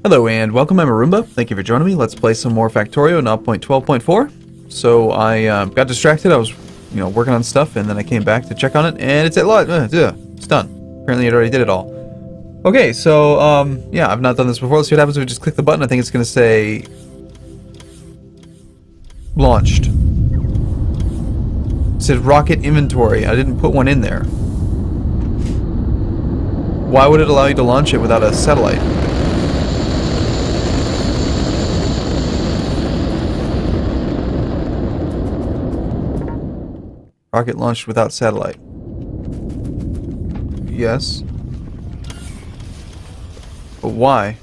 Hello and welcome, I'm Arumba. Thank you for joining me. Let's play some more Factorio, now 0.12.4. So I got distracted, I was working on stuff, and then I came back to check on it, and it's at it's done. Apparently it already did it all. Okay, so yeah, I've not done this before. Let's see what happens if we just click the button. I think it's going to say launched. It said rocket inventory. I didn't put one in there. Why would it allow you to launch it without a satellite? Rocket launched without satellite. Yes. But why?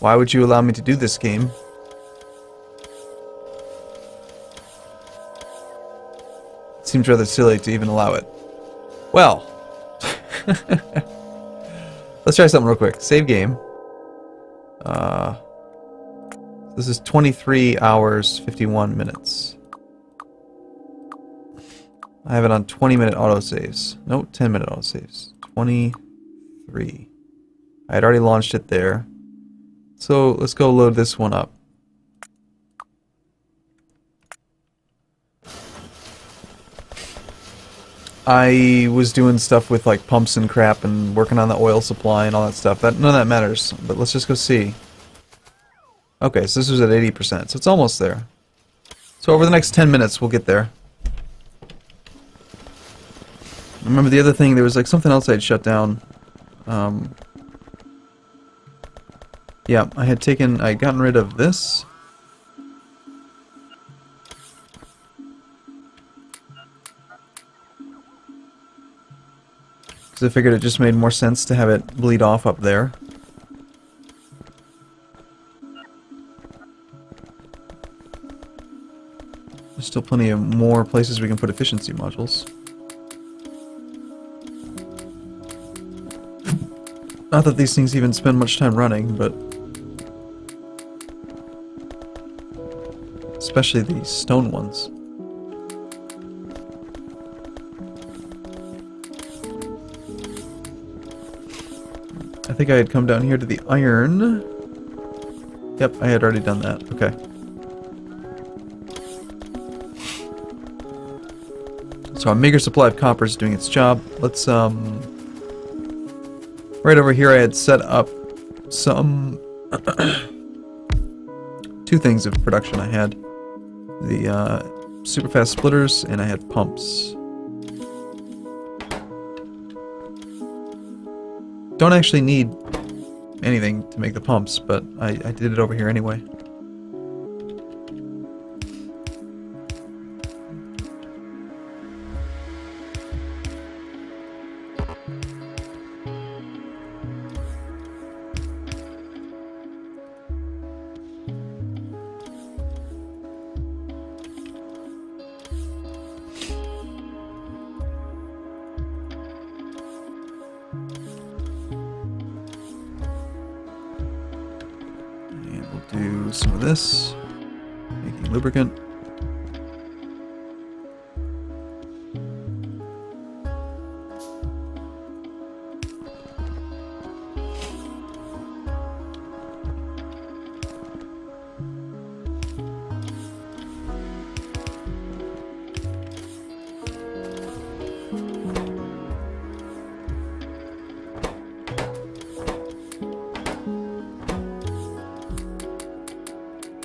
Why would you allow me to do this game? It seems rather silly to even allow it. Well. Let's try something real quick. Save game. This is 23 hours, 51 minutes. I have it on 20-minute autosaves. No, 10-minute autosaves. 23. I had already launched it there. So let's go load this one up. I was doing stuff with like pumps and crap and working on the oil supply and all that stuff. None of that matters, but let's just go see. Okay, so this was at 80%, so it's almost there. So over the next 10 minutes we'll get there. Remember the other thing, there was like something else I had shut down. Yeah, I had gotten rid of this. Because I figured it just made more sense to have it bleed off up there. There's still plenty of more places we can put efficiency modules. Not that these things even spend much time running, but especially the stone ones. I think I had come down here to the iron. Yep, I had already done that. Okay. So a meager supply of copper is doing its job. Let's right over here I had set up some two things of production. I had the super fast splitters and I had pumps. Don't actually need anything to make the pumps, but I did it over here anyway. Do some of this, making lubricant.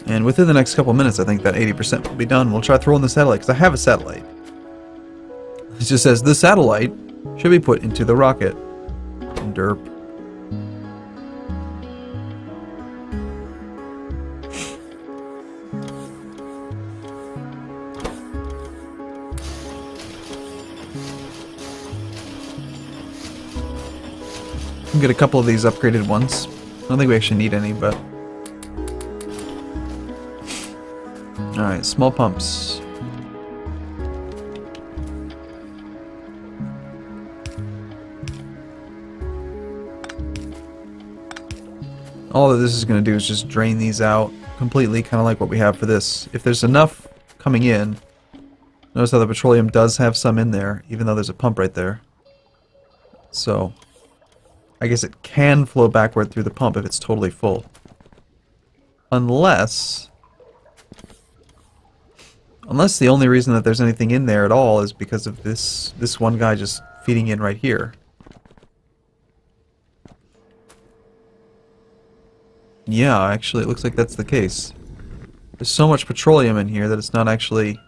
And within the next couple minutes, I think that 80% will be done. We'll try throwing the satellite, because I have a satellite. It just says, the satellite should be put into the rocket. Derp. We'll get a couple of these upgraded ones. I don't think we actually need any, but... Alright, small pumps. All that this is going to do is just drain these out completely, kind of like what we have for this. If there's enough coming in, notice how the petroleum does have some in there, even though there's a pump right there. So, I guess it can flow backward through the pump if it's totally full. Unless the only reason that there's anything in there at all is because of this one guy just feeding in right here. Yeah, actually it looks like that's the case. There's so much petroleum in here that it's not actually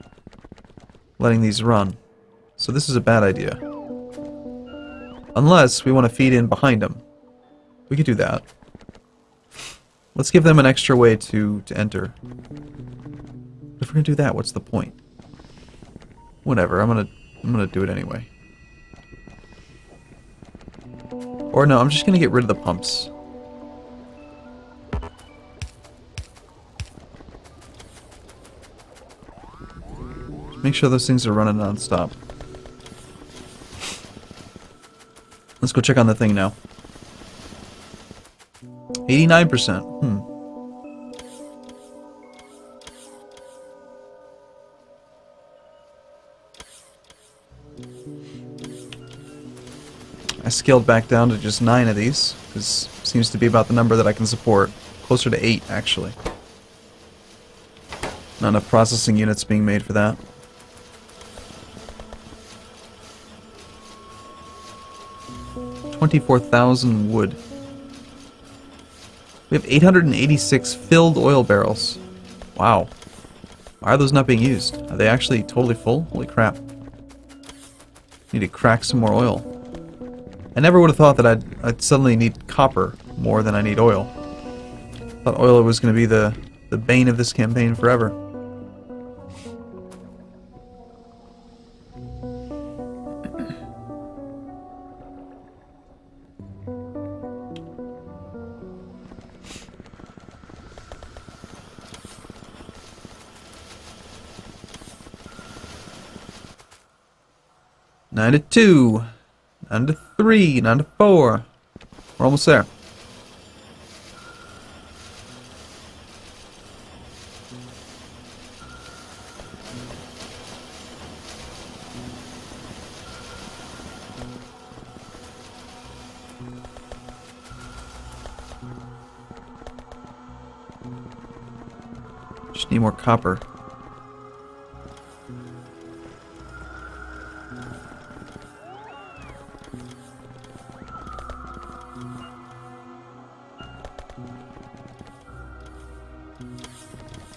letting these run. So this is a bad idea. Unless we want to feed in behind them. We could do that. Let's give them an extra way to enter. But if we're gonna do that, what's the point? Whatever, I'm gonna do it anyway. Or no, I'm just gonna get rid of the pumps. Just make sure those things are running non-stop. Let's go check on the thing now. 89%. I scaled back down to just 9 of these, because it seems to be about the number that I can support. Closer to 8, actually. Not enough processing units being made for that. $24,000 wood. We have 886 filled oil barrels. Wow. Why are those not being used? Are they actually totally full? Holy crap. Need to crack some more oil. I never would have thought that I'd suddenly need copper more than I need oil. Thought oil was going to be the bane of this campaign forever. Nine to 2, 9 to 3, 9 to 4. We're almost there. Just need more copper.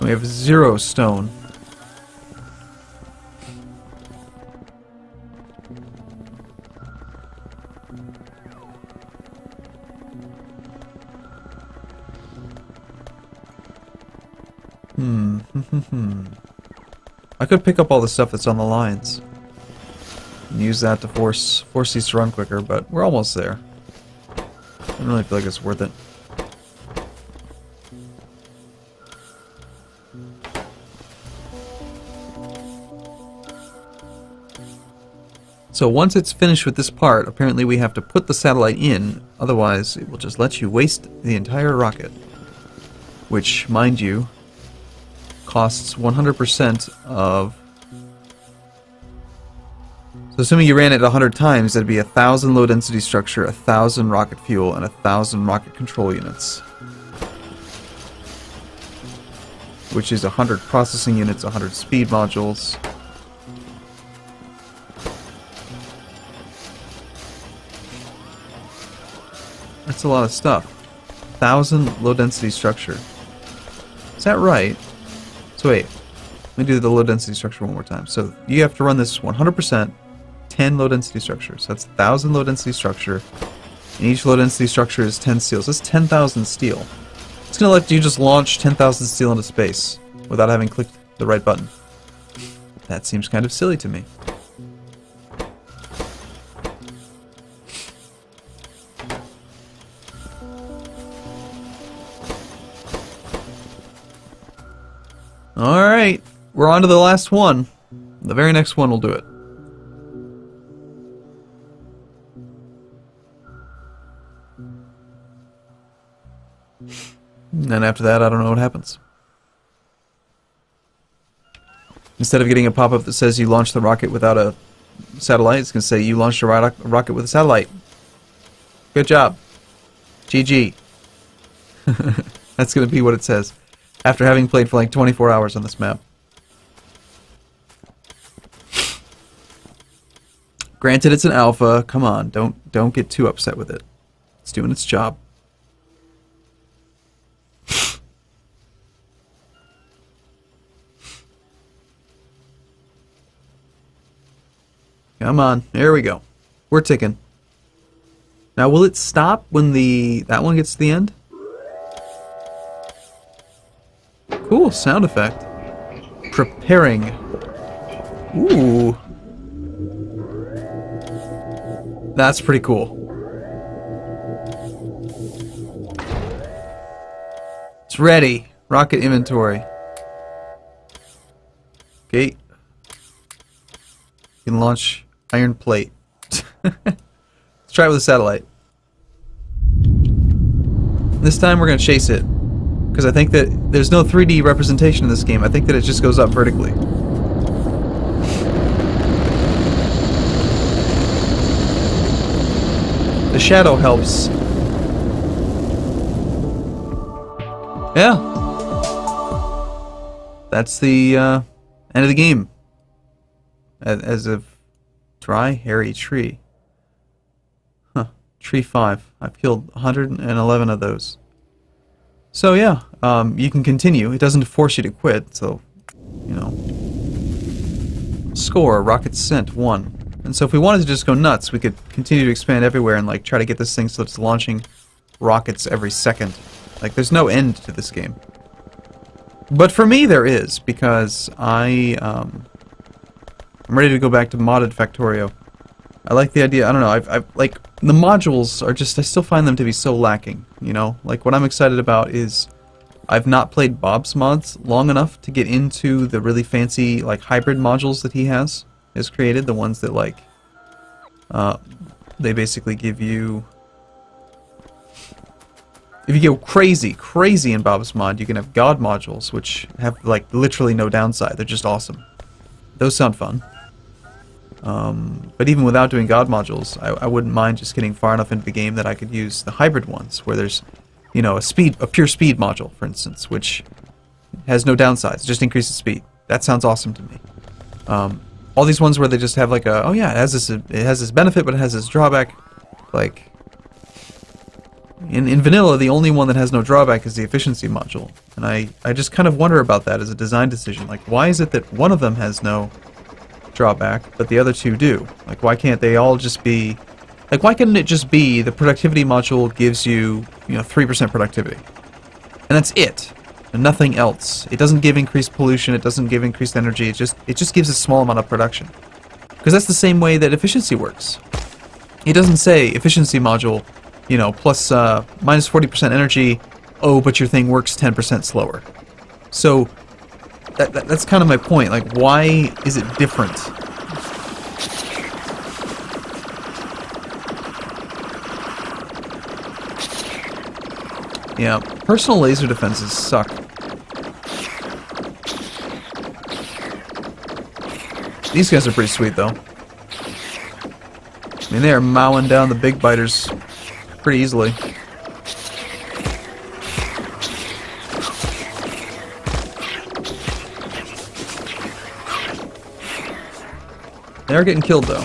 We have 0 stone. I could pick up all the stuff that's on the lines and use that to force these to run quicker, but we're almost there. I don't really feel like it's worth it. So once it's finished with this part, apparently we have to put the satellite in, otherwise it will just let you waste the entire rocket. Which, mind you, costs 100% of... So assuming you ran it 100 times, that'd be 1,000 low density structure, 1,000 rocket fuel, and 1,000 rocket control units. Which is 100 processing units, 100 speed modules. That's a lot of stuff. 1,000 low density structure. Is that right? So wait, let me do the low density structure one more time. So you have to run this 100%, 10 low density structures. That's 1,000 low density structure. And each low density structure is 10 steel. So that's 10,000 steel. It's going to let you just launch 10,000 steel into space without having clicked the right button. That seems kind of silly to me. Alright, we're on to the last one. The very next one will do it. And then after that, I don't know what happens. Instead of getting a pop-up that says you launched the rocket without a satellite, it's going to say you launched a rocket with a satellite. Good job. GG. That's going to be what it says after having played for like 24 hours on this map. Granted, it's an alpha. Come on, don't get too upset with it. It's doing its job. Come on, there we go. We're ticking. Now, will it stop when that one gets to the end? Cool, sound effect. Preparing. Ooh. That's pretty cool. It's ready. Rocket inventory. Okay. You can launch iron plate. Let's try it with a satellite. This time we're going to chase it. Because I think that there's no 3D representation in this game. I think that it just goes up vertically. The shadow helps. Yeah. That's the end of the game. As of dry, hairy tree. Huh. Tree 5. I've killed 111 of those. So yeah, you can continue. It doesn't force you to quit, so, you know. Score, rocket sent, 1. And so if we wanted to just go nuts, we could continue to expand everywhere and like try to get this thing so it's launching rockets every second. Like, there's no end to this game. But for me, there is, because I'm ready to go back to modded Factorio. I like the idea. I don't know. I've like the modules are just. I still find them to be so lacking. You know, like what I'm excited about is I've not played Bob's mods long enough to get into the really fancy like hybrid modules that he has created. The ones that like they basically give you. If you go crazy in Bob's mod, you can have God modules, which have like literally no downside. They're just awesome. Those sound fun. But even without doing God modules, I wouldn't mind just getting far enough into the game that I could use the hybrid ones, where there's, you know, a pure speed module, for instance, which has no downsides, just increases speed. That sounds awesome to me. All these ones where they just have like a, oh yeah, it has this benefit, but it has this drawback. Like in vanilla, the only one that has no drawback is the efficiency module, and I just kind of wonder about that as a design decision. Like, why is it that one of them has no drawback, but the other two do? Like, why can't they all just be... Like, why couldn't it just be the productivity module gives you, 3% productivity? And that's it. And nothing else. It doesn't give increased pollution, it doesn't give increased energy, it just gives a small amount of production. Because that's the same way that efficiency works. It doesn't say efficiency module, plus minus 40% energy, oh, but your thing works 10% slower. So, that's kind of my point. Like, why is it different? Yeah, personal laser defenses suck. These guys are pretty sweet, though. I mean, they are mowing down the big biters pretty easily. They are getting killed, though.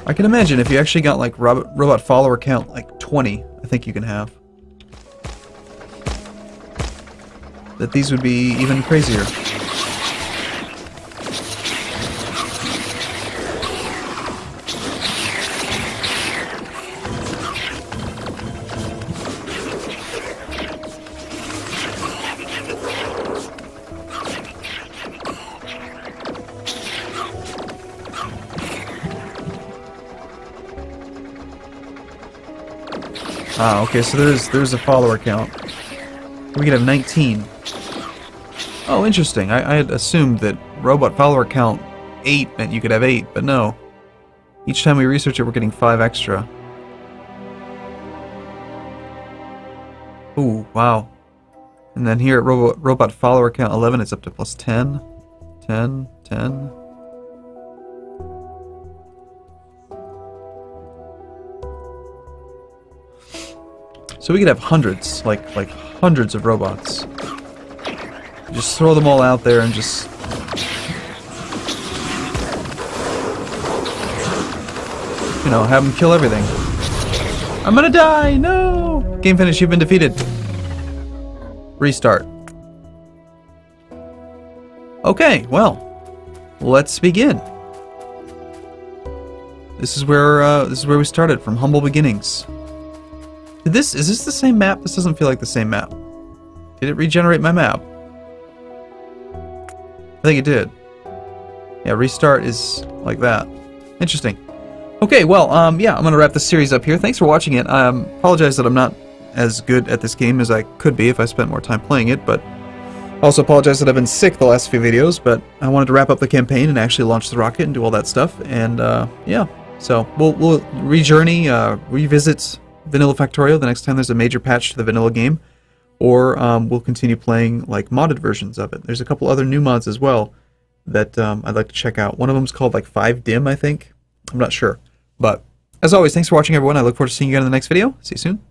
I can imagine if you actually got, like, robot follower count, like, 20, I think you can have. That these would be even crazier. Ah, okay, so there's a follower count. We could have 19. Oh, interesting. I had assumed that robot follower count 8 meant you could have 8, but no. Each time we research it, we're getting 5 extra. Ooh, wow. And then here at robot follower count 11, it's up to plus 10. 10, 10. So we could have hundreds, like hundreds of robots. Just throw them all out there and just... you know, have them kill everything. I'm gonna die! No! Game finished, you've been defeated. Restart. Okay, well, let's begin. This is where we started, from humble beginnings. Is this the same map? This doesn't feel like the same map. Did it regenerate my map? I think it did. Yeah, restart is like that. Interesting. Okay, well, yeah, I'm gonna wrap this series up here. Thanks for watching it. I apologize that I'm not as good at this game as I could be if I spent more time playing it, but I also apologize that I've been sick the last few videos, but I wanted to wrap up the campaign and actually launch the rocket and do all that stuff, and yeah, so we'll revisit Vanilla Factorio the next time there's a major patch to the vanilla game, or we'll continue playing like modded versions of it. There's a couple other new mods as well that I'd like to check out. One of them's called like 5dim, I think. I'm not sure. But as always, thanks for watching, everyone. I look forward to seeing you again in the next video. See you soon.